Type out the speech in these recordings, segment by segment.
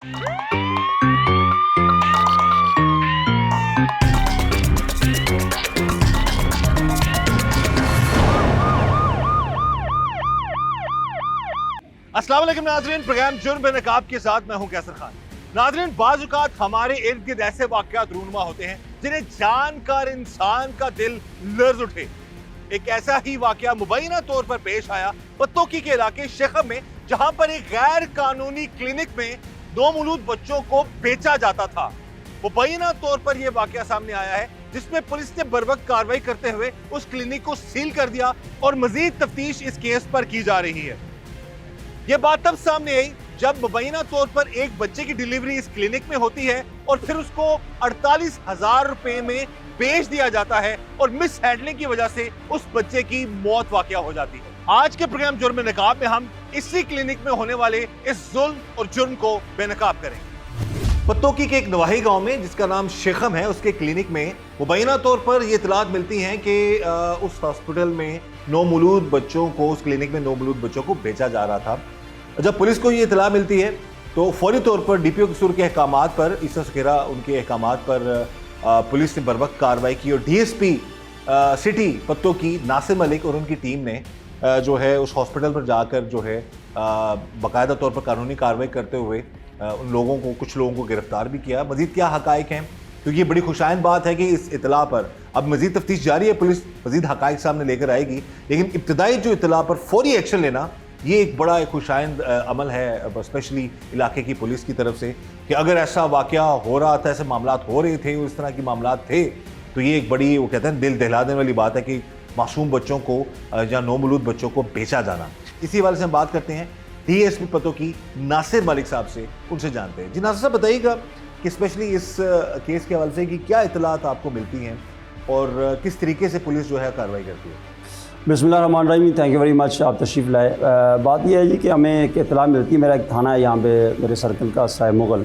अस्सलाम वालेकुम नाज़रीन, प्रोग्राम जुर्म बेनकाब के साथ मैं हूं कैसर खान। नाज़रीन, बाज़ औक़ात हमारे इर्द गिर्द ऐसे वाक़यात रूनुमा होते हैं जिन्हें जानकर इंसान का दिल लर्ज़ उठे। एक ऐसा ही वाक़या मुबैना तौर पर पेश आया पत्तोकी के इलाके शेखम में, जहां पर एक गैर कानूनी क्लिनिक में नौमौलूद बच्चों को बेचा जाता था। मुबैना तौर पर यह वाक़या सामने आया है जिसमें पुलिस ने बरवक्त कार्रवाई करते हुए उस क्लिनिक को सील कर दिया और मजीद तफ्तीश इस केस पर की जा रही है। यह बात तब सामने आई जब मुबैना तौर पर एक बच्चे की डिलीवरी इस क्लिनिक में होती है और फिर उसको 48,000 रुपए में बेच दिया जाता है और मिस हैंडलिंग की वजह से उस बच्चे की मौत वाकया हो जाती है। आज के प्रोग्राम जुर्म बेनकाब में हम इसी क्लिनिक में होने वाले इस जुल्म और जुर्म को बेनकाब करेंगे। पत्तोकी के एक नवाही गांव में जिसका नाम शेखम है, उसके क्लिनिक में मुबैना तौर पर ये इतलात मिलती हैं कि उस हॉस्पिटल में नौमौलूद बच्चों को, उस क्लिनिक में नौमौलूद बच्चों को बेचा जा रहा था। जब पुलिस को ये इतला मिलती है तो फौरी तौर पर डीपीओ कसूर के अहकामात पर, ईसा सकेरा उनके अहकामात पर पुलिस ने बरवक्त कार्रवाई की और डीएसपी सिटी पत्तोकी नासिर मलिक और उनकी टीम ने जो है उस हॉस्पिटल पर जाकर जो है बाकायदा तौर पर कानूनी कार्रवाई करते हुए उन लोगों को, कुछ लोगों को गिरफ्तार भी किया। मजीद क्या हकाइक हैं, क्योंकि ये बड़ी खुशाइन बात है कि इस इतला पर अब मजीद तफ्तीश जारी है, पुलिस मजीद हकाइक सामने लेकर आएगी, लेकिन इब्तदाई जो इतला पर फौरी एक्शन लेना ये एक बड़ा खुशाइन अमल है, स्पेशली इलाके की पुलिस की तरफ से, कि अगर ऐसा वाक़या हो रहा था, ऐसे मामलात हो रहे थे, इस तरह की मामलात थे, तो ये एक बड़ी, वो कहते हैं, दिल दहला देने वाली बात है कि मासूम बच्चों को या नौमौलूद बच्चों को बेचा जाना। इसी हवाले से हम बात करते हैं डीएसपी पत्तोकी नासिर मलिक साहब से, उनसे जानते हैं। जी नासिर साहब, बताइएगा कि स्पेशली इस केस के हवाले से कि क्या इतलात आपको मिलती हैं और किस तरीके से पुलिस जो है कार्रवाई करती है। बिस्मिल्लाहिर्रहमानिर्रहीम, थैंक यू वेरी मच, आप तशरीफ़ लाए। बात यह है जी कि हमें एक इतला मिलती है, मेरा एक थाना है यहाँ पे मेरे सर्कल का, साहिब मुगल,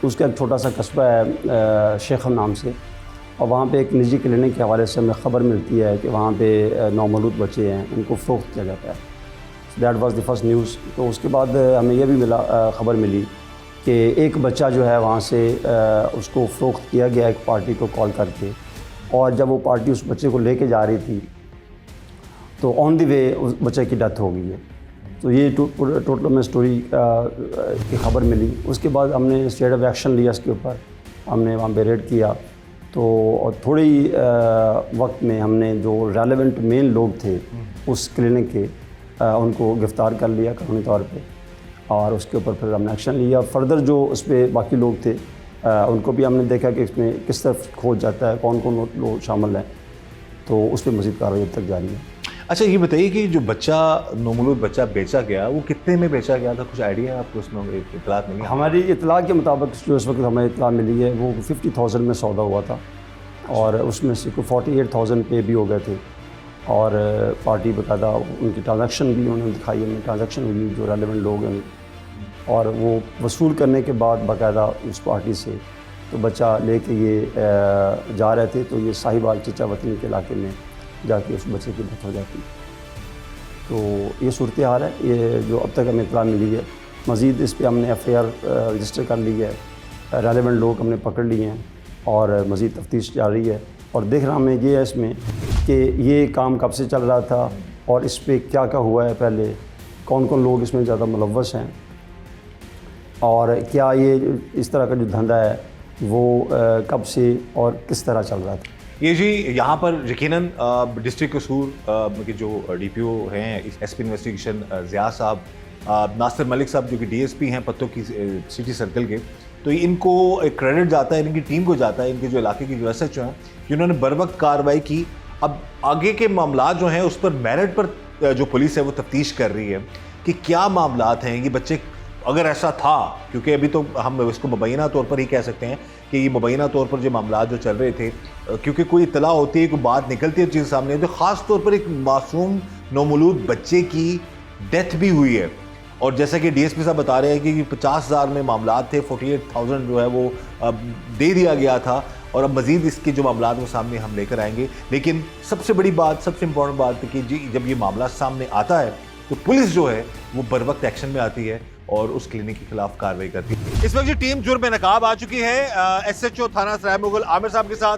उसका एक छोटा सा कस्बा है शेखम नाम से, और वहाँ पे एक निजी क्लिनिक के हवाले से हमें ख़बर मिलती है कि वहाँ पे नौमौलूद बच्चे हैं, उनको फ़रोख्त किया जाता है। That was the first news. तो उसके बाद हमें यह भी ख़बर मिली कि एक बच्चा जो है वहाँ से उसको फ़रोख्त किया गया एक पार्टी को कॉल करके, और जब वो पार्टी उस बच्चे को लेके जा रही थी तो ऑन द वे उस बच्चे की डेथ हो गई है। तो ये टोटल में स्टोरी की खबर मिली। उसके बाद हमने स्टेट ऑफ एक्शन लिया, इसके ऊपर हमने वहाँ पे रेड किया। तो और थोड़ी वक्त में हमने जो रेलेवेंट मेन लोग थे उस क्लिनिक के, उनको गिरफ़्तार कर लिया कानूनी तौर पे, और उसके ऊपर फिर हमने एक्शन लिया। फर्दर जो उस पर बाकी लोग थे उनको भी हमने देखा कि इसमें किस तरफ खोज जाता है, कौन कौन लोग शामिल हैं, तो उस पर मज़ीद कार्रवाई अब तक जारी है। अच्छा, ये बताइए कि जो बच्चा, नौमौलूद बच्चा बेचा गया, वो कितने में बेचा गया था, कुछ आइडिया है आपको? उसमें इतलात नहीं है? हमारी इतला के मुताबिक जो इस वक्त हमें इतला मिली है वो 50,000 में सौदा हुआ था, और उसमें से 48,000 पे भी हो गए थे, और पार्टी बाकायदा उनकी ट्रांजैक्शन भी उन्होंने दिखाई, हमें ट्रांजैक्शन हुई जो रेलेवेंट लोग हैं, और वो वसूल करने के बाद बाकायदा उस पार्टी से तो बच्चा लेके ये जा रहे थे, तो ये साहिबाल चचा वतनी के इलाके में जाके उस बच्चे की डेथ हो जाती। तो ये सूरत हाल है, ये जो अब तक हमें इतला मिली है। मज़ीद इस पर हमने FIR रजिस्टर कर ली है, रेलेवेंट लोग हमने पकड़ लिए हैं, और मज़ीद तफ्तीश जारी है। और देखना हमें ये है इसमें कि ये काम कब से चल रहा था और इस पर क्या क्या हुआ है, पहले कौन कौन लोग इसमें ज़्यादा मुलव्वस हैं, और क्या ये इस तरह का जो धंधा है वो कब से और किस तरह चल रहा था। ये जी यहाँ पर यकीनन डिस्ट्रिक्ट कसूर के जो DPO हैं, SP इन्वेस्टिगेशन ज़िया साहब, नासिर मलिक साहब जो कि DSP हैं पत्तोकी सिटी सर्कल के, तो इनको एक क्रेडिट जाता है, इनकी टीम को जाता है, इनके जो इलाके की जो SHO हैं जिन्होंने बरवक्त कार्रवाई की। अब आगे के मामला जो हैं उस पर मेरिट पर जो पुलिस है वो तफ्तीश कर रही है कि क्या मामलात हैं, ये बच्चे अगर ऐसा था, क्योंकि अभी तो हम इसको मुबैना तौर पर ही कह सकते हैं कि ये मुबैना तौर पर जो मामला जो चल रहे थे, क्योंकि कोई इतला होती है, कोई बात निकलती है चीज़ सामने, तो ख़ास तौर पर एक मासूम नौमौलूद बच्चे की डेथ भी हुई है। और जैसा कि DSP साहब बता रहे हैं कि 50,000 में मामला थे, 48,000 जो है वो दे दिया गया था, और अब मज़ीद इसके जो मामला वो सामने हम लेकर आएंगे। लेकिन सबसे बड़ी बात, सबसे इम्पोर्टेंट बात है कि जी जब ये मामला सामने आता है तो पुलिस जो है वो बर वक्त एक्शन में आती है और उस क्लिनिक के खिलाफ कार्रवाई करती है। इस वक्त ये टीम जुर्म नकाब आ चुकी है SHO थाना सराय मुगल आमिर साहब के साथ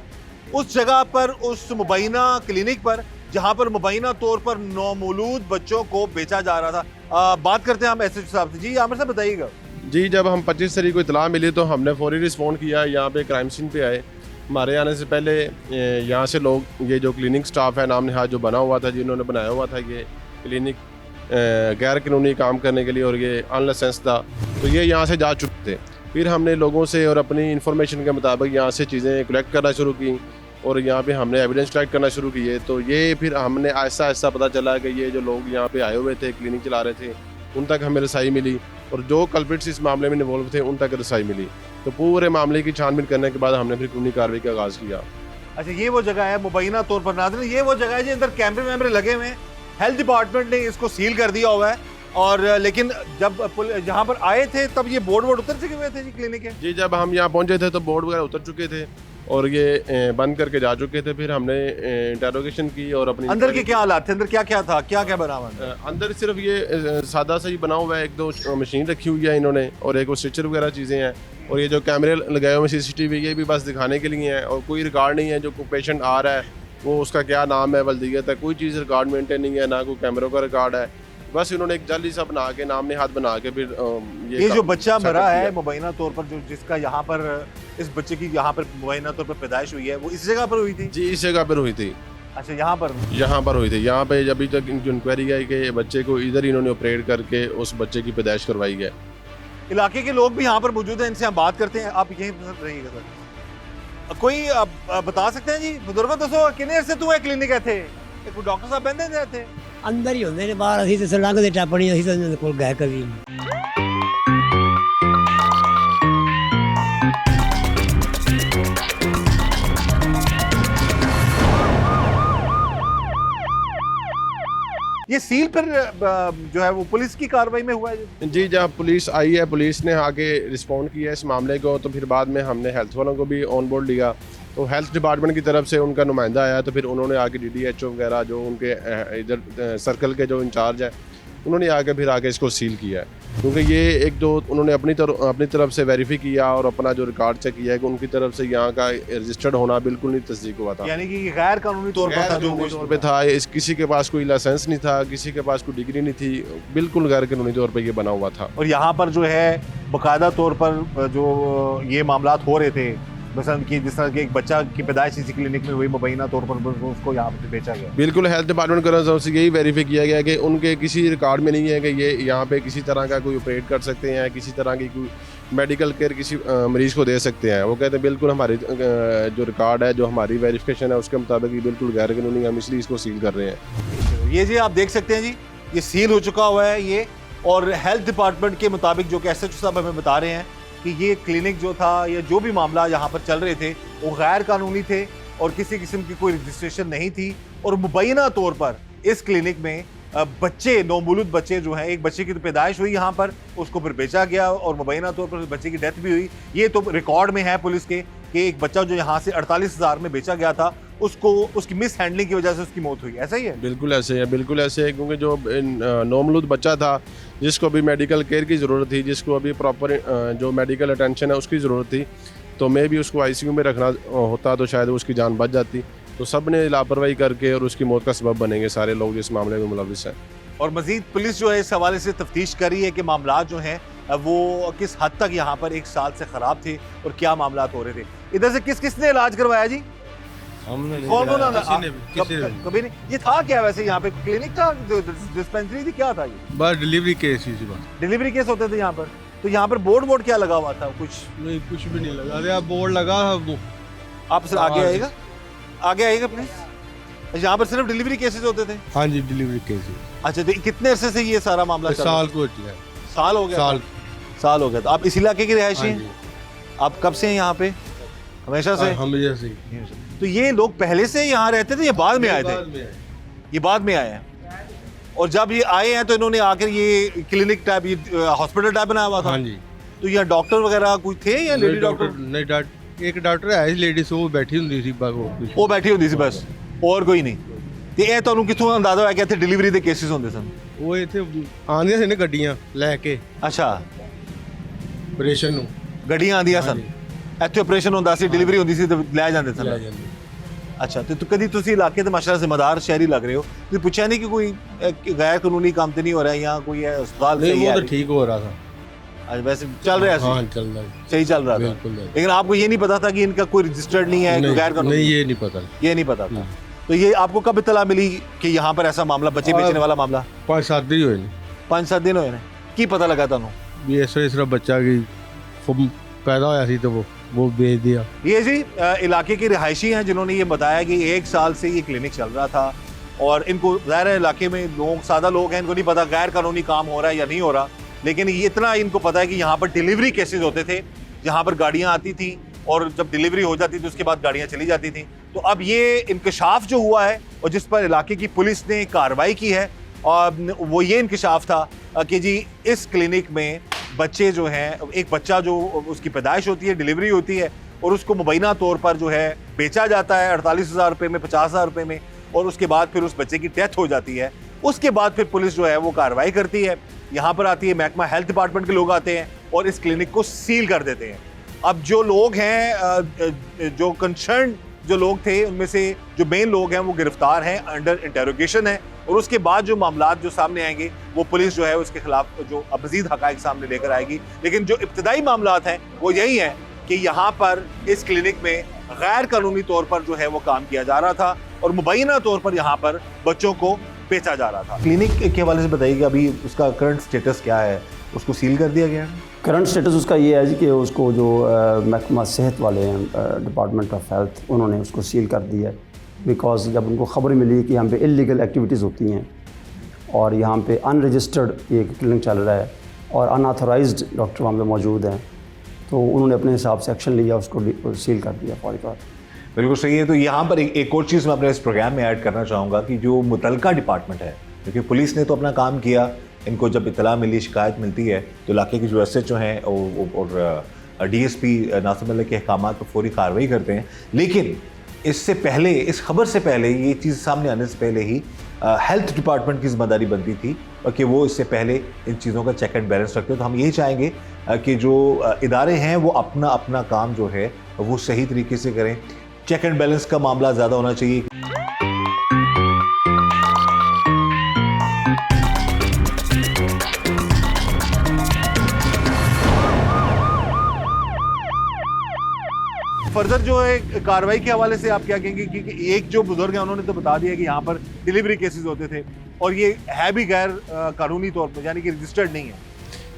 उस जगह पर, उस मुबैना क्लिनिक पर जहां पर मुबैना तौर पर नौमौलूद बच्चों को बेचा जा रहा था। बात करते हैं हम SHO साहब से। जी आमिर साहब बताइएगा। जी, जब हम 25 तारीख को इतला मिली तो हमने फौरी रिस्पॉन्ड किया, यहाँ पे क्राइम सीन पे आए। हमारे आने से पहले यहाँ से लोग, ये जो क्लिनिक स्टाफ है नाम नहाद जो बना हुआ था, जिन्होंने बनाया हुआ था ये क्लिनिक गैर कानूनी काम करने के लिए और ये अनलाइसेंस था, तो ये यहाँ से जा चुके थे। फिर हमने लोगों से और अपनी इन्फॉर्मेशन के मुताबिक यहाँ से चीज़ें कलेक्ट करना शुरू की और यहाँ पे हमने एविडेंस कलेक्ट करना शुरू किए। तो ये फिर हमने ऐसा ऐसा पता चला कि ये जो लोग यहाँ पे आए हुए थे, क्लिनिक चला रहे थे, उन तक हमें रसाई मिली और जो कल्प्रिट्स इस मामले में इन्वॉल्व थे उन तक रसाई मिली। तो पूरे मामले की छानबीन करने के बाद हमने फिर कानूनी कार्रवाई का आगाज़ किया। अच्छा, ये वो जगह है मुबैना तौर पर नाज़रीन, ये वो जगह है जिसके अंदर कैमरे वैमरे लगे हुए हैं। हेल्थ डिपार्टमेंट ने इसको सील कर दिया हुआ है और लेकिन जब जहाँ पर आए थे तब ये बोर्ड उतर चुके हुए थे जी क्लिनिक के। जी, जब हम यहाँ पहुँचे थे तो बोर्ड वगैरह उतर चुके थे और ये बंद करके जा चुके थे। फिर हमने इंटरोगेशन की और अपनी अंदर के क्या हालात थे, अंदर क्या क्या था, क्या क्या बना हुआ था? अंदर सिर्फ ये सादा सा ही बना हुआ है, एक दो मशीन रखी हुई है इन्होंने और एक वो स्ट्रेचर वगैरह चीज़ें हैं और ये जो कैमरे लगाए हुए CCTV ये भी बस दिखाने के लिए हैं और कोई रिकॉर्ड नहीं है। जो कोई पेशेंट आ रहा है वो उसका क्या नाम है, वल्दियत है, कोई चीज़ रिकॉर्ड मेंटेन नहीं है, ना कोई कैमरों का रिकॉर्ड है। बस इन्होंने एक जाली सा बना के नाम हाथ बना के फिर ये जो बच्चा मरा है मुबैना तौर पर, जो जिसका यहाँ पर इस बच्चे की यहाँ पर मुबैना तौर पर पैदाइश हुई है, वो इस जगह पर हुई थी? जी, इस जगह पर हुई थी। अच्छा, यहाँ पर हुई थी। यहाँ पे अभी तक इंक्वायरी है कि बच्चे को इधर इन्होंने ऑपरेट करके उस बच्चे की पैदाइश करवाई है। इलाके के लोग भी यहाँ पर मौजूद हैं, इनसे हम बात करते हैं। आप यहीं रहिएगा सर। कोई बता सकते हैं जी बुजुर्गो, दसो किन्ने अरसे तू है क्लिनिक है थे? कोई डॉक्टर साहब बंदे ने थे अंदर ही होंगे ने, बाहर असी तो लंघते टप्पणी, असी तो इन्हां दे कोल गए कभी नहीं। ये सील पर जो है वो पुलिस की कार्रवाई में हुआ है जी। जब पुलिस आई है, पुलिस ने आगे रिस्पॉन्ड किया इस मामले को, तो फिर बाद में हमने हेल्थ वालों को भी ऑन बोर्ड लिया। तो हेल्थ डिपार्टमेंट की तरफ से उनका नुमाइंदा आया, तो फिर उन्होंने आके DDHO वगैरह जो उनके इधर सर्कल के जो इंचार्ज है उन्होंने आगे इसको सील किया है। क्योंकि ये एक दो उन्होंने अपनी तरफ से वेरीफाई किया और अपना जो रिकॉर्ड चेक किया है कि उनकी तरफ से यहाँ का रजिस्टर्ड होना बिल्कुल नहीं तस्दीक हुआ था, यानी कि गैर कानूनी तौर पर था, जो तौर पे था। किसी के पास कोई लाइसेंस नहीं था, किसी के पास कोई डिग्री नहीं थी, बिल्कुल गैर कानूनी तौर पर ये बना हुआ था। और यहाँ पर जो है बाकायदा तौर पर जो ये मामलात हो रहे थे, मसलन कि जिस तरह के एक बच्चा की पैदाइश इसी क्लिनिक में हुई, मुबैना तौर पर उसको यहाँ पर बेचा गया। बिल्कुल हेल्थ डिपार्टमेंट की तरफ से यही वेरीफाई किया गया कि उनके किसी रिकॉर्ड में नहीं है कि ये यहाँ पे किसी तरह का कोई ऑपरेट कर सकते हैं, किसी तरह की कोई मेडिकल केयर किसी मरीज़ को दे सकते हैं। वो कहते हैं बिल्कुल हमारी जो रिकॉर्ड है, जो हमारी वेरिफिकेशन है उसके मुताबिक ये बिल्कुल गैर कानूनी, हम इसलिए इसको सील कर रहे हैं। ये जी आप देख सकते हैं जी, ये सील हो चुका हुआ है ये। और हेल्थ डिपार्टमेंट के मुताबिक जो कि SHO साहब हमें बता रहे हैं कि ये क्लिनिक जो था या जो भी मामला यहाँ पर चल रहे थे वो गैर कानूनी थे और किसी किस्म की कोई रजिस्ट्रेशन नहीं थी। और मुबैना तौर पर इस क्लिनिक में बच्चे, नौमौलूद बच्चे जो हैं, एक बच्चे की तो पैदाइश हुई यहाँ पर, उसको फिर बेचा गया और मुबैना तौर पर बच्चे की डेथ भी हुई। ये तो रिकॉर्ड में है पुलिस के कि एक बच्चा जो यहाँ से 48,000 में बेचा गया था, उसको उसकी मिस हैंडलिंग की वजह से उसकी मौत हुई। ऐसा ही है? बिल्कुल ऐसे है, बिल्कुल ऐसे है। क्योंकि जो नौमौलूद बच्चा था जिसको अभी मेडिकल केयर की ज़रूरत थी, जिसको अभी प्रॉपर जो मेडिकल अटेंशन है उसकी ज़रूरत थी, तो मैं भी उसको ICU में रखना होता तो शायद उसकी जान बच जाती। तो सब ने लापरवाही करके और उसकी मौत का सबब बनेंगे सारे लोग जिस मामले में मुलविस हैं। और मजीद पुलिस जो है इस हवाले से तफ्तीश कर रही है कि मामला जो हैं वो किस हद तक यहाँ पर एक साल से ख़राब थे और क्या मामला हो रहे थे। इधर से किसने इलाज करवाया जी? हमने कौन कभी नहीं। ये था क्या वैसे? यहाँ पे क्लिनिक था, डिस्पेंसरी थी, क्या था ये? बस डिलीवरी केस ही बस डिलीवरी केस होते थे यहाँ पर। तो यहाँ पर बोर्ड क्या लगा हुआ था? कुछ नहीं, कुछ भी नहीं लगा। अरे बोर्ड लगा वो, आप सर आगे आएगा प्लीज। यहाँ पर सिर्फ डिलीवरी केसेस होते थे? हाँ जी, डिलीवरी केस। अच्छा, तो कितने अरसे से ये सारा मामला चल रहा है? साल को गया। साल हो गया? साल हो गया। तो आप इस इलाके के रिहायशी हैं? आप कब से हैं यहाँ पे? हमेशा से? हमेशा से। तो ये लोग पहले से यहाँ रहते थे या बाद में आए थे? ये बाद में आए हैं। और जब ये आए हैं तो इन्होंने आकर ये क्लिनिक टाइप, ये हॉस्पिटल टाइप बनाया हुआ था? हाँ जी। तो यहाँ डॉक्टर वगैरह कोई थे या लेडी डॉक्टर? नहीं, एक डॉक्टर है लेडीज, वो बैठी होती थी, वो बैठी होती थी बस, और कोई नहीं। ਤੇ ਇਹ ਤੁਹਾਨੂੰ ਕਿੱਥੋਂ ਅੰਦਾਜ਼ਾ ਹੋਇਆ ਕਿ ਇੱਥੇ ਡਿਲੀਵਰੀ ਦੇ ਕੇਸਿਸ ਹੁੰਦੇ ਸਨ? ਉਹ ਇੱਥੇ ਆਉਂਦੀਆਂ ਸੀ ਨੇ ਗੱਡੀਆਂ ਲੈ ਕੇ ਅੱਛਾ, ਆਪਰੇਸ਼ਨ ਨੂੰ ਗੱਡੀਆਂ ਆਉਂਦੀਆਂ ਸਨ, ਇੱਥੇ ਆਪਰੇਸ਼ਨ ਹੁੰਦਾ ਸੀ, ਡਿਲੀਵਰੀ ਹੁੰਦੀ ਸੀ ਤੇ ਲੈ ਜਾਂਦੇ ਲੈ ਸਨ। ਜਾਂਦੇ। ਅੱਛਾ, ਤੇ ਕਦੀ ਤੁਸੀਂ ਇਲਾਕੇ ਦੇ ਮਾਸ਼ਾਅੱਲਾ ਜ਼ਿੰਮੇਦਾਰ ਸ਼ਹਿਰੀ ਲੱਗ ਰਹੇ ਹੋ, ਤੁਸੀਂ ਪੁੱਛਿਆ ਨਹੀਂ ਕਿ ਕੋਈ ਗैर कानूनी काम तो नहीं हो रहा है यहाँ, कोई है अस्पताल नहीं सही वो है? तो ठीक हो रहा था, आज वैसे चल रहा है, हाँ चल रहा है, सही चल रहा था, बिल्कुल नहीं। लेकिन आपको ये नहीं पता था कि इनका कोई रजिस्टर्ड नहीं है, कोई गैर नहीं कानूनी? ये नहीं पता। ये नहीं पता था। तो ये आपको कब इत्तला मिली कि यहाँ पर ऐसा मामला, बच्चे बेचने वाला मामला? 5-7 दिन हुए ने 5-7 दिन हुए ने की पता लगा था? भी इस तरह बच्चा की पैदा होया सी तो वो बेच दिया। ये जी इलाके के रिहायशी हैं जिन्होंने ये बताया कि 1 साल से ये क्लिनिक चल रहा था और इनको ज़ाहिर है इलाके में लोग, सादा लोग हैं, इनको नहीं पता गैर कानूनी काम हो रहा है या नहीं हो रहा, लेकिन ये इतना इनको पता है कि यहाँ पर डिलीवरी केसेस होते थे, जहाँ पर गाड़ियाँ आती थी और जब डिलीवरी हो जाती थी उसके बाद गाड़ियाँ चली जाती थी। तो अब ये इंकशाफ जो हुआ है और जिस पर इलाके की पुलिस ने कार्रवाई की है, और वो ये इंकशाफ था कि जी इस क्लिनिक में बच्चे जो हैं, एक बच्चा जो उसकी पैदाइश होती है, डिलीवरी होती है और उसको मुबैना तौर पर जो है बेचा जाता है 48,000 रुपये में, 50,000 रुपये में, और उसके बाद फिर उस बच्चे की डेथ हो जाती है। उसके बाद फिर पुलिस जो है वो कार्रवाई करती है, यहाँ पर आती है, महकमा हेल्थ डिपार्टमेंट के लोग आते हैं और इस क्लिनिक को सील कर देते हैं। अब जो लोग हैं, जो कंसर्न जो लोग थे, उनमें से जो मेन लोग हैं वो गिरफ्तार हैं, अंडर इंटेरोगेशन है, और उसके बाद जो मामलात जो सामने आएंगे वो पुलिस जो है उसके खिलाफ जो मज़ीद हक़ाइक़ सामने लेकर आएगी। लेकिन जो इब्तदाई मामलात हैं वो यही हैं कि यहाँ पर इस क्लिनिक में गैर कानूनी तौर पर जो है वो काम किया जा रहा था और मुबैना तौर पर यहाँ पर बच्चों को बेचा जा रहा था। क्लिनिक के हवाले से बताइए कि अभी उसका करंट स्टेटस क्या है? उसको सील कर दिया गया है? करंट स्टेटस उसका ये है जी कि उसको जो महकमा सेहत वाले हैं, डिपार्टमेंट ऑफ हेल्थ, उन्होंने उसको सील कर दिया है। बिकॉज जब उनको खबर मिली कि यहाँ पे इलीगल एक्टिविटीज़ होती हैं और यहाँ पे अनरजिस्टर्ड ये क्लिनिक चल रहा है और अनऑथराइज्ड डॉक्टर वहाँ पे मौजूद हैं, तो उन्होंने अपने हिसाब से एक्शन लिया, उसको सील कर दिया फौरी तौर पर। बिल्कुल सही है। तो यहाँ पर एक और चीज़ मैं अपने इस प्रोग्राम में ऐड करना चाहूँगा कि जो मुतलका डिपार्टमेंट है, क्योंकि पुलिस ने तो अपना काम किया, इनको जब इतला मिली, शिकायत मिलती है तो इलाके के जो SHO हैं और DSP नासिर मलिक के अहकामात पर फौरी कार्रवाई करते हैं। लेकिन इससे पहले, इस खबर से पहले, ये चीज़ सामने आने से पहले ही हेल्थ डिपार्टमेंट की जिम्मेदारी बनती थी कि वो इससे पहले इन चीज़ों का चेक एंड बैलेंस रखते। तो हम यही चाहेंगे कि जो इदारे हैं वो अपना अपना काम जो है वो सही तरीके से करें। चेक एंड बैलेंस का मामला ज़्यादा होना चाहिए। फर्दर जो है कार्रवाई के हवाले से आप क्या कहेंगे कि एक जो बुजुर्ग हैं उन्होंने तो बता दिया कि यहाँ पर डिलीवरी केसेस होते थे और ये है भी गैर कानूनी तौर पर, यानी कि रजिस्टर्ड नहीं है?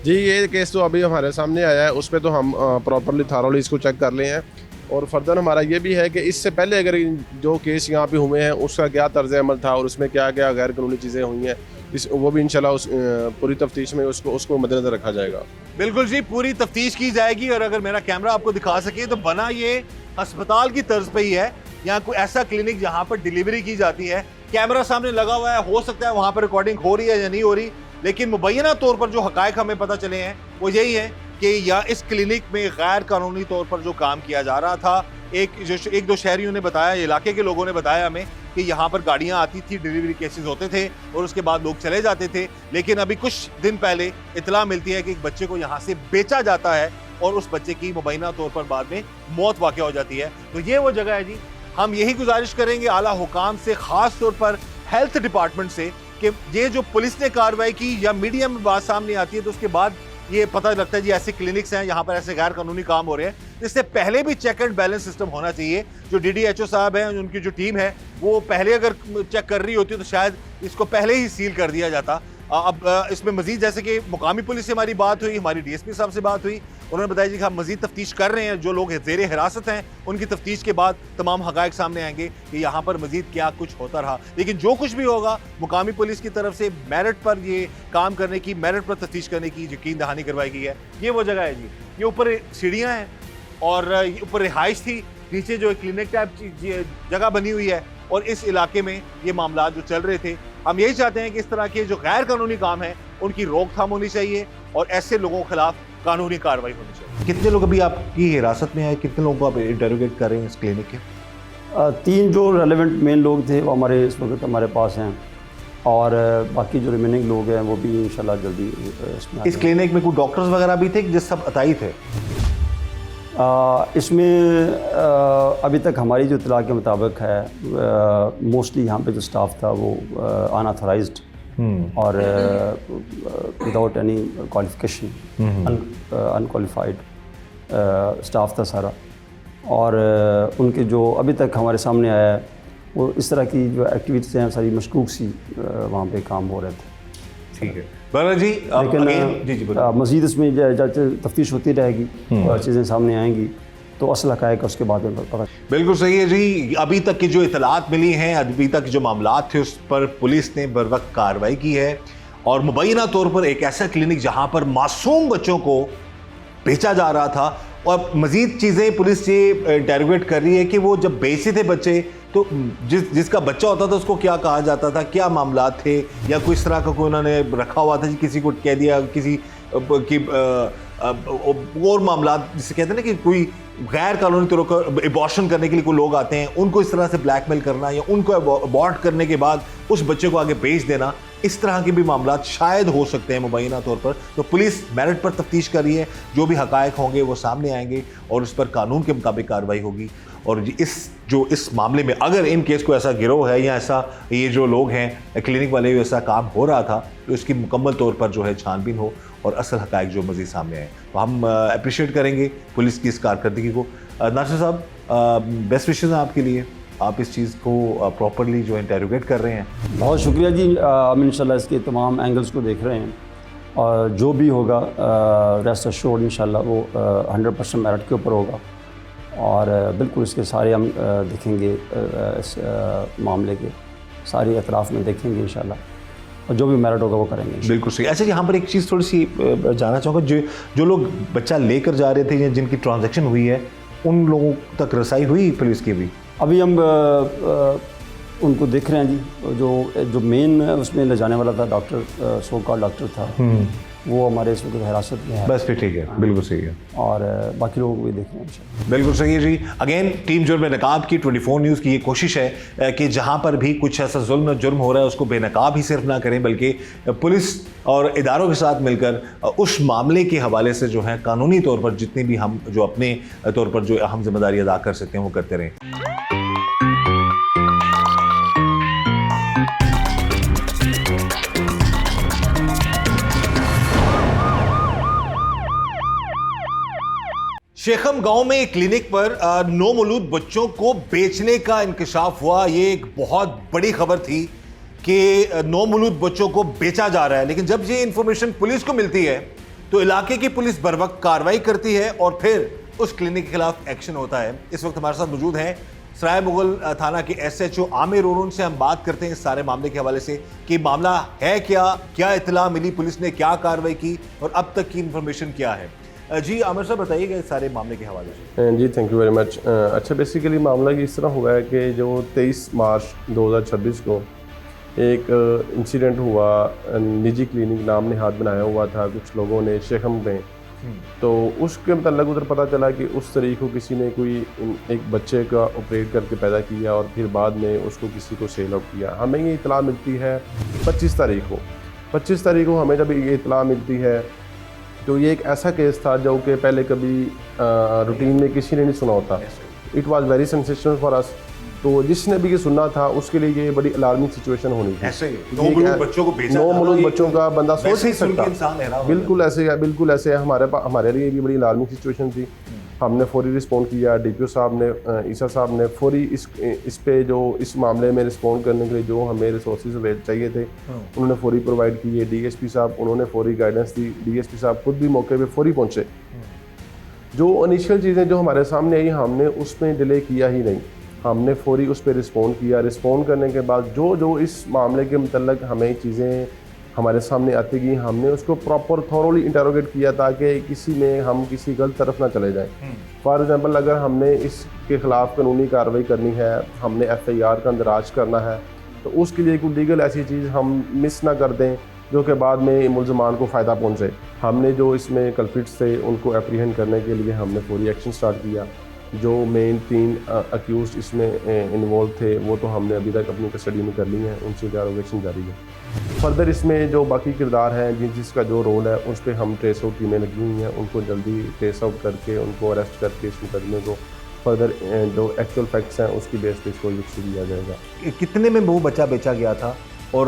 जी ये केस तो अभी हमारे सामने आया है, उस पर तो हम प्रॉपरली थारोली इसको चेक कर ले हैं। और फर्दर हमारा ये भी है कि इससे पहले अगर जो केस यहाँ पे हुए हैं उसका क्या तर्ज अमल था और उसमें क्या क्या गैर कानूनी चीज़ें हुई हैं, वो भी इंशाल्लाह उस पूरी तफ्तीश में उसको मद्देनजर रखा जाएगा। बिल्कुल जी, पूरी तफ्तीश की जाएगी। और अगर मेरा कैमरा आपको दिखा सके तो बना ये अस्पताल की तर्ज पे ही है, यहाँ कोई ऐसा क्लिनिक जहाँ पर डिलीवरी की जाती है। कैमरा सामने लगा हुआ है, हो सकता है वहाँ पर रिकॉर्डिंग हो रही है या नहीं हो रही, लेकिन मुबैना तौर पर जो हकायक हमें पता चले हैं वो यही है कि या इस क्लिनिक में गैर कानूनी तौर पर जो काम किया जा रहा था, एक दो शहरियों ने बताया, इलाके के लोगों ने बताया हमें कि यहाँ पर गाड़ियाँ आती थी, डिलीवरी केसेस होते थे और उसके बाद लोग चले जाते थे। लेकिन अभी कुछ दिन पहले इतला मिलती है कि एक बच्चे को यहाँ से बेचा जाता है और उस बच्चे की मुबैना तौर पर बाद में मौत वाक़या हो जाती है। तो ये वो जगह है जी। हम यही गुजारिश करेंगे आला हुकाम से, ख़ास तौर पर हेल्थ डिपार्टमेंट से, कि ये जो पुलिस ने कार्रवाई की या मीडिया में बात सामने आती है तो उसके बाद ये पता लगता है जी ऐसे क्लिनिक्स हैं, यहाँ पर ऐसे गैर कानूनी काम हो रहे हैं। इससे पहले भी चेक एंड बैलेंस सिस्टम होना चाहिए। जो DDHO साहब हैं, उनकी जो टीम है, वो पहले अगर चेक कर रही होती तो शायद इसको पहले ही सील कर दिया जाता। अब इसमें मजीद, जैसे कि मुकामी पुलिस से हमारी बात हुई, हमारी DSP साहब से बात हुई, उन्होंने बताया जी कि हम मजीद तफ्तीश कर रहे हैं। जो लोग ज़ेरे हिरासत हैं उनकी तफ्तीश के बाद तमाम हक़ाइक़ सामने आएंगे कि यहाँ पर मजीद क्या कुछ होता रहा। लेकिन जो कुछ भी होगा, मुकामी पुलिस की तरफ से मेरिट पर ये काम करने की, मेरिट पर तफ्तीश करने की यकीन दहानी करवाई गई है। ये वो जगह है जी। ये ऊपर सीढ़ियाँ हैं और ऊपर रिहाइश थी, नीचे जो क्लिनिक टाइप जगह बनी हुई है और इस इलाके में ये मामला जो चल रहे थे। हम यही चाहते हैं कि इस तरह के जो गैर कानूनी काम है उनकी रोकथाम होनी चाहिए और ऐसे लोगों के खिलाफ कानूनी कार्रवाई होनी चाहिए। कितने लोग अभी आपकी हिरासत में हैं? कितने लोगों को आप इंटरोगेट कर रहे हैं इस क्लिनिक के? तीन जो रेलेवेंट मेन लोग थे वो हमारे इस वक्त हमारे पास हैं, और बाकी जो रिमेनिंग लोग हैं वो भी इंशाल्लाह जल्दी इसमें इस क्लिनिक में कोई डॉक्टर्स वगैरह भी थे जिस सब अताई थे? इसमें अभी तक हमारी जो इत्तला के मुताबिक है मोस्टली यहाँ पे जो स्टाफ था वो अनऑथराइज्ड और without any qualification unqualified staff था सारा, और उनके जो अभी तक हमारे सामने आया है वो इस तरह की जो एक्टिविटीज़ हैं सारी मशकूक सी वहाँ पे काम हो रहे थे। ठीक है बरर जी, लेकिन मज़ीद इसमें तफ्तीश होती रहेगी और चीज़ें सामने आएंगी तो असल हक़ाइक़ उसके बाद में पता। बिल्कुल सही है जी। अभी तक की जो इतलात मिली हैं, अभी तक जो मामलात थे उस पर पुलिस ने बर वक्त कार्रवाई की है, और मुबैना तौर पर एक ऐसा क्लिनिक जहां पर मासूम बच्चों को बेचा जा रहा था, और मज़ीद चीज़ें पुलिस ये इंटरोगेट कर रही है कि वो जब बेचे थे बच्चे तो जिसका बच्चा होता था उसको क्या कहा जाता था, क्या मामला थे, या कोई इस तरह का कोई उन्होंने रखा हुआ था कि किसी को कह दिया किसी की और मामला जिसे कहते हैं ना कि कोई गैर कानूनी तौर पर एबॉर्शन करने के लिए कोई लोग आते हैं, उनको इस तरह से ब्लैकमेल करना या उनको अबॉर्ट करने के बाद उस बच्चे को आगे बेच देना, इस तरह के भी मामला शायद हो सकते हैं मुबैना तौर पर। तो पुलिस मेरिट पर तफ्तीश कर रही है, जो भी हक़ाइक़ होंगे वो सामने आएंगे और उस पर कानून के मुताबिक कार्रवाई होगी। और इस मामले में अगर इन केस को ऐसा गिरोह है या ऐसा ये जो लोग हैं क्लिनिक वाले ऐसा काम हो रहा था तो इसकी मुकम्मल तौर पर जो है छानबीन हो और असल हक़ाइक़ जो मज़ीद सामने आए, तो हम अप्रिशिएट करेंगे पुलिस की इस कारकर्दगी को। नासिर साहब, बेस्ट विशेज़ हैं आपके लिए, आप इस चीज़ को प्रॉपरली जो इंटरोगेट कर रहे हैं। बहुत शुक्रिया जी। हम इंशाल्लाह इसके तमाम एंगल्स को देख रहे हैं और जो भी होगा रेस्ट एश्योर्ड इंशाल्लाह वो 100% मेरिट के ऊपर होगा, और बिल्कुल इसके सारे हम देखेंगे, इस मामले के सारे अतराफ़ में देखेंगे इंशाल्लाह, और जो भी मेरिट होगा वो करेंगे। बिल्कुल सही। अच्छा, यहाँ पर एक चीज़ थोड़ी सी जानना चाहूँगा, जो लोग बच्चा लेकर जा रहे थे या जिनकी ट्रांजैक्शन हुई है उन लोगों तक रसाई हुई पुलिस की भी? अभी हम उनको देख रहे हैं जी। जो मेन उसमें ले जाने वाला था डॉक्टर, सो कॉल्ड डॉक्टर था, वो हमारे इस वक्त हिरासत में है। बस फिर ठीक है, बिल्कुल सही है। और बाकी लोगों को भी देख रहे हैं। बिल्कुल सही है जी। अगेन टीम जुर्म नकाब की 24 न्यूज़ की ये कोशिश है कि जहां पर भी कुछ ऐसा जुल्म जुर्म हो रहा है उसको बेनकाब ही सिर्फ ना करें, बल्कि पुलिस और इदारों के साथ मिलकर उस मामले के हवाले से जो है कानूनी तौर पर जितनी भी हम जो अपने तौर पर जो अहम जिम्मेदारी अदा कर सकते हैं वो करते रहें। शेखम गांव में एक क्लिनिक पर नौमौलूद बच्चों को बेचने का इंकशाफ हुआ। ये एक बहुत बड़ी खबर थी कि नौमौलूद बच्चों को बेचा जा रहा है, लेकिन जब ये इंफॉर्मेशन पुलिस को मिलती है तो इलाके की पुलिस बर वक्त कार्रवाई करती है और फिर उस क्लिनिक के खिलाफ एक्शन होता है। इस वक्त हमारे साथ मौजूद हैं सराय मुगल थाना के SHO आमिर, और उनसे हम बात करते हैं इस सारे मामले के हवाले से कि मामला है क्या इत्तला मिली, पुलिस ने क्या कार्रवाई की और अब तक की इंफॉर्मेशन क्या है। जी आमिर साहब, बताइएगा इस सारे मामले के हवाले से। जी थैंक यू वेरी मच। अच्छा, बेसिकली मामला इस तरह हुआ है कि जो 23 मार्च 2026 को एक इंसिडेंट हुआ, निजी क्लिनिक नाम ने हाथ बनाया हुआ था कुछ लोगों ने शेखम में, तो उसके मतलब उधर पता चला कि उस तरीक को किसी ने कोई एक बच्चे का ऑपरेट करके पैदा किया और फिर बाद में उसको किसी को सेल आउट किया। हमें ये इतला मिलती है 25 तारीख को हमें जब ये इतला मिलती है तो ये एक ऐसा केस था जो कि पहले कभी रूटीन में किसी ने नहीं सुना होता। It was very sensational for us. तो जिसने भी ये सुनना था उसके लिए ये बड़ी अलार्मिंग सिचुएशन होनी थी। ऐसे नौमौलूद बच्चों को बेचा, नौमौलूद बच्चों का बंदा सोच नहीं सकता। बिल्कुल ऐसे हमारे लिए भी बड़ी अलार्मिंग सिचुएशन थी। हमने फौरी रिस्पॉन्ड किया। DPO साहब ने, ईसा साहब ने फौरी इस पे जो इस मामले में रिस्पॉन्ड करने के लिए जो हमें रिसोर्सेज चाहिए थे उन्होंने फौरी प्रोवाइड किए। DSP साहब उन्होंने फौरी गाइडेंस दी। DSP साहब खुद भी मौके पे फौरी पहुंचे। जो इनिशियल चीज़ें जो हमारे सामने आई हमने उसमें डिले किया ही नहीं, हमने फौरी उस पर रिस्पॉन्ड किया। रिस्पॉन्ड करने के बाद जो इस मामले के मतलब हमें चीज़ें हमारे सामने आती गई, हमने उसको प्रॉपर थॉरोली इंटरोगेट किया ताकि किसी में हम किसी गलत तरफ ना चले जाएं। फॉर एग्जांपल, अगर हमने इसके ख़िलाफ़ कानूनी कार्रवाई करनी है, हमने FIR का अंदराज करना है, तो उसके लिए कोई लीगल ऐसी चीज़ हम मिस ना कर दें जो कि बाद में मुलजमान को फ़ायदा पहुँचे। हमने जो इसमें कल्प्रिट्स थे उनको एप्रीहेंड करने के लिए हमने पूरी एक्शन स्टार्ट किया। जो मेन 3 अक्यूज़ इसमें इन्वॉल्व थे वो तो हमने अभी तक अपनी कस्टडी में कर ली हैं, उनसे इंटरोगेशन जारी है। फर्दर इसमें जो बाकी किरदार हैं जिसका जो रोल है उस पर हम ट्रेस आउट टीमें लगी हुई हैं, उनको जल्दी ट्रेस आउट करके उनको अरेस्ट करके इस मुकदमे को फर्दर जो एक्चुअल फैक्ट्स हैं उसकी बेस पे इसको यकीन दिया जाएगा। कितने में वो बच्चा बेचा गया था, और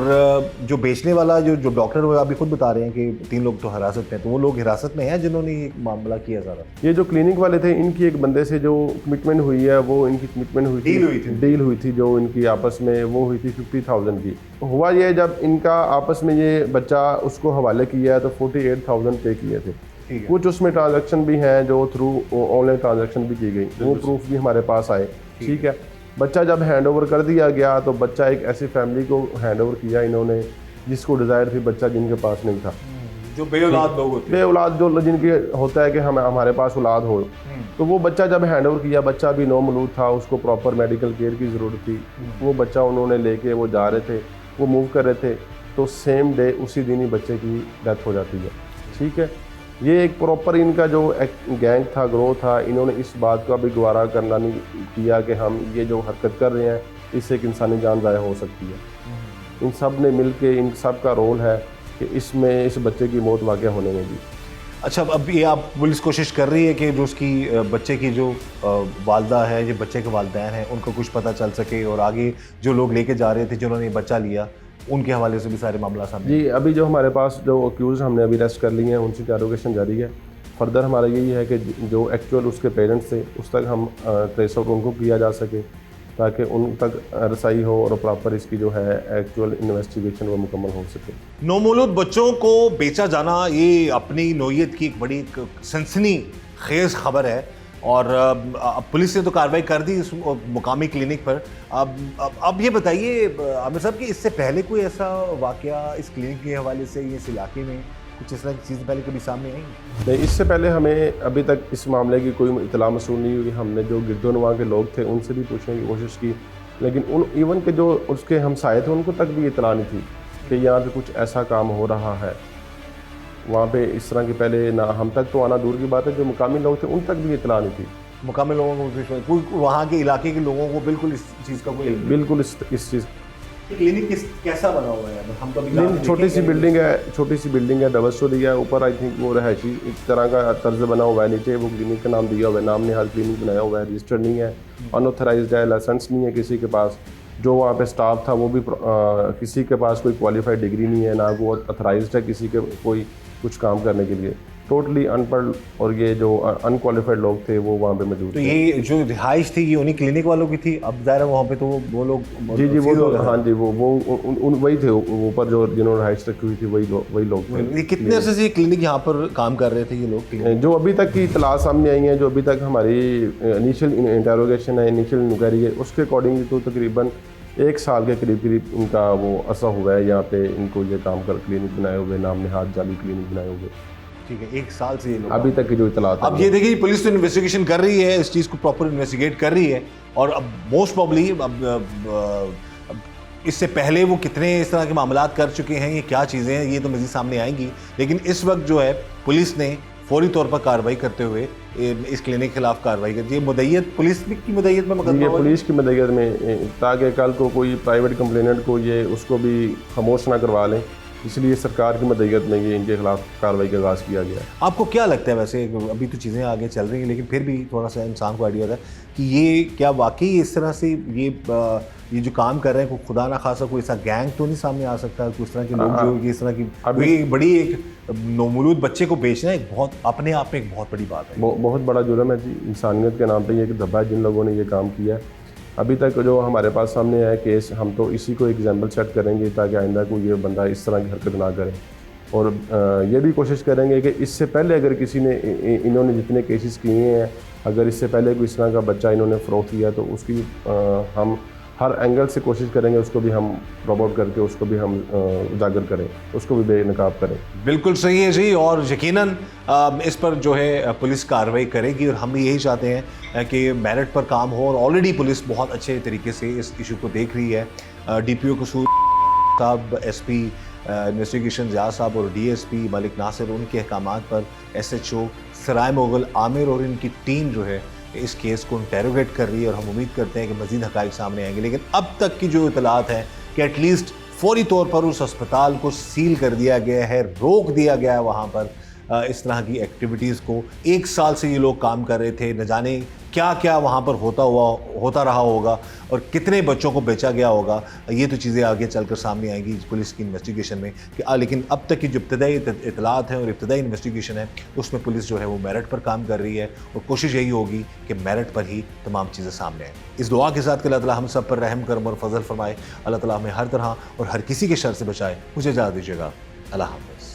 जो बेचने वाला जो डॉक्टर वो अभी खुद बता रहे हैं कि 3 लोग तो हिरासत में हैं, तो वो लोग हिरासत में हैं जिन्होंने ये मामला किया सारा? ये जो क्लिनिक वाले थे इनकी एक बंदे से जो कमिटमेंट हुई है वो इनकी कमिटमेंट हुई थी, डील हुई थी जो इनकी आपस में वो हुई थी 50,000 की। हुआ ये जब इनका आपस में ये बच्चा उसको हवाले किया तो 48,000 पे किए थे। कुछ उसमें ट्रांजैक्शन भी हैं जो थ्रू ऑनलाइन ट्रांजैक्शन भी की गई, वो प्रूफ भी हमारे पास आए। ठीक है, बच्चा जब हैंड ओवर कर दिया गया तो बच्चा एक ऐसी फैमिली को हैंड ओवर किया इन्होंने जिसको डिज़ायर थी, बच्चा जिनके पास नहीं था, जो बेऔलाद लोग होते हैं, बेऔलाद जो जिनके होता है कि हमारे पास औलाद हो, तो वो बच्चा जब हैंड ओवर किया, बच्चा भी नौमौलूद था, उसको प्रॉपर मेडिकल केयर की ज़रूरत थी। वो बच्चा उन्होंने लेके वो जा रहे थे, वो मूव कर रहे थे, तो सेम डे उसी दिन ही बच्चे की डेथ हो जाती है। ठीक है, ये एक प्रॉपर इनका जो गैंग था, ग्रोथ था, इन्होंने इस बात का भी गवारा करना नहीं किया कि हम ये जो हरकत कर रहे हैं इससे एक इंसानी जान ज़ाया हो सकती है। इन सब ने मिल के, इन सब का रोल है कि इसमें इस बच्चे की मौत वाक़ होने में भी। अच्छा, अब ये आप पुलिस कोशिश कर रही है कि जो उसकी बच्चे की जो वालदा है, जो बच्चे के वालिदैन हैं, उनको कुछ पता चल सके और आगे जो लोग लेके जा रहे थे जिन्होंने ये बच्चा लिया उनके हवाले से भी सारे मामला सामने? जी, अभी जो हमारे पास जो अक्यूज़ हमने अभी अरेस्ट कर लिए हैं उनसे इंटरोगेशन जारी है। फर्दर हमारा यही है कि जो एक्चुअल उसके पेरेंट्स थे उस तक हम ट्रेस आउट उनको किया जा सके ताकि उन तक रसाई हो और प्रॉपर इसकी जो है एक्चुअल इन्वेस्टिगेशन वो मुकम्मल हो सके। नौमौलूद बच्चों को बेचा जाना ये अपनी नौइयत की एक बड़ी सनसनी खेज खबर है, और अब पुलिस ने तो कार्रवाई कर दी इस मुकामी क्लिनिक पर। अब ये बताइए आमिर साहब कि इससे पहले कोई ऐसा वाकया इस क्लिनिक के हवाले से इस इलाके में कुछ इस तरह की चीज़ पहले कभी सामने आई? नहीं, इससे पहले हमें अभी तक इस मामले की कोई इतला मसूल नहीं हुई। हमने जो गिरदोनवा के लोग थे उनसे भी पूछने की कोशिश की, लेकिन उन इवन के जो उसके हमसाये थे उनको तक भी इतला नहीं थी कि यहाँ पे कुछ ऐसा काम हो रहा है। वहाँ पे इस तरह की पहले ना हम तक तो आना दूर की बात है, जो मुकामी लोग थे उन तक भी इतला नहीं थी। मुकामी लोगों को, वहाँ के इलाके के लोगों को बिल्कुल इस चीज़ का कोई, बिल्कुल इस चीज़। क्लिनिक कैसा बना हुआ है? हम कभी छोटी सी बिल्डिंग है, डबल स्टोरी है, ऊपर आई थिंक वो रहायशी एक तरह का तर्ज बना हुआ है, नीचे वो क्लिनिक का नाम दिया हुआ है, नाम निहाल क्लिनिक बनाया हुआ है, रजिस्टर्ड नहीं है, अनऑथराइज्ड है, लाइसेंस नहीं है किसी के पास। जो वहाँ पे स्टाफ था वो भी किसी के पास कोई क्वालिफाइड डिग्री नहीं है, ना वो अथराइज्ड है किसी के कोई कुछ काम करने के लिए, टोटली अनपढ़ और ये जो अनक्वालिफाइड लोग थे वो वहाँ पे मौजूद तो थे। ये जो रिहाइश थी ये उन्हीं क्लिनिक वालों की थी? अब ज़ाहिर है वहाँ पे तो वो लोग जी वो तो हाँ जी वो वही थे ऊपर जो जिन्होंने रिहाइश रखी हुई थी वही लोग थे। ये कितने अर्से से ये क्लिनिक यहाँ पर काम कर रहे थे ये लोग? जो अभी तक की इतला सामने आई है, जो अभी तक हमारी इनिशियल इंटरोगेशन है, इनिशियल इंक्वायरी है, उसके अकॉर्डिंग तो तकरीबन 1 साल के करीब इनका वो अरसा हुआ है यहाँ पे इनको ये काम कर क्लिनिक बनाए हुए, नाम निहाद जाली क्लिनिक बनाए हुए। ठीक है, 1 साल से ये लोग अभी तक की जो इतला। अब ये देखिए पुलिस तो इन्वेस्टिगेशन कर रही है, इस चीज़ को प्रॉपर इन्वेस्टिगेट कर रही है, और अब मोस्ट प्रॉब्ली अब इससे पहले वो कितने इस तरह के मामला कर चुके हैं, ये क्या चीज़ें हैं, ये तो मज़ीद सामने आएंगी। लेकिन इस वक्त जो है पुलिस ने फौरी तौर पर कार्रवाई करते हुए इस क्लिनिक के खिलाफ कार्रवाई करती है। मुद्दईयत पुलिस की मुद्दईयत में मुकदमा हुआ है? पुलिस की मुद्दईयत में, ताकि कल को कोई प्राइवेट कंप्लेनेंट को ये उसको भी खामोश ना करवा लें, इसलिए सरकार की मदईयत में ये इनके खिलाफ कार्रवाई का आगाज़ किया गया है। आपको क्या लगता है वैसे, अभी तो चीज़ें आगे चल रही हैं लेकिन फिर भी थोड़ा सा इंसान को आइडिया होता है कि ये क्या वाकई इस तरह से ये जो काम कर रहे हैं कोई खुदा ना खासा कोई ऐसा गैंग तो नहीं सामने आ सकता, कुछ तरह के लोग जो इस तरह की अभी बड़ी एक नौमौलूद बच्चे को बेचना एक बहुत अपने आप में एक बहुत बड़ी बात है, बहुत बड़ा जुर्म है जी। इंसानियत के नाम पे ये धब्बा है जिन लोगों ने ये काम किया है। अभी तक जो हमारे पास सामने आया केस, हम तो इसी को एग्जाम्पल सेट करेंगे ताकि आइंदा को ये बंदा इस तरह की हरकत ना करे, और ये भी कोशिश करेंगे कि इससे पहले अगर किसी ने इन्होंने जितने केसेस किए हैं, अगर इससे पहले कोई इस तरह का बच्चा इन्होंने फ़रोख्त किया तो उसकी हम हर एंगल से कोशिश करेंगे उसको भी हम प्रमोट करके उसको भी हम उजागर करें, उसको भी बेनकाब करें। बिल्कुल सही है जी, और यकीनन इस पर जो है पुलिस कार्रवाई करेगी, और हम भी यही चाहते हैं कि मेरिट पर काम हो, और ऑलरेडी पुलिस बहुत अच्छे तरीके से इस इशू को देख रही है। DPO कसूर साहब, SP इन्वेस्टिगेशन ज़ियाद साहब और DSP मलिक नासिर, उनके अहकामात पर SHO सराय मोगल आमिर और इनकी टीम जो है इस केस को इंटेरोगेट कर रही है और हम उम्मीद करते हैं कि मज़ीद हक़ाइक़ सामने आएंगे। लेकिन अब तक की जो इतलात हैं कि एटलीस्ट फौरी तौर पर उस अस्पताल को सील कर दिया गया है, रोक दिया गया है वहाँ पर इस तरह की एक्टिविटीज़ को। 1 साल से ये लोग काम कर रहे थे, न जाने क्या क्या वहाँ पर होता रहा होगा और कितने बच्चों को बेचा गया होगा। ये तो चीज़ें आगे चलकर सामने आएंगी पुलिस की इन्वेस्टिगेशन में कि लेकिन अब तक की जो इब्तदाई इतलात हैं और इब्तदाई इन्वेस्टिगेशन है उसमें पुलिस जो है वो मेरिट पर काम कर रही है और कोशिश यही होगी कि मेरिट पर ही तमाम चीज़ें सामने आएँ। इस दुआ के साथ कि अल्लाह ताला हम सब पर रहम करम और फजल फरमाए, अल्लाह ताला हमें हर तरह और हर किसी के शर से बचाए। मुझे इजाज़त दीजिएगा। अल्लाह हाफ़िज़।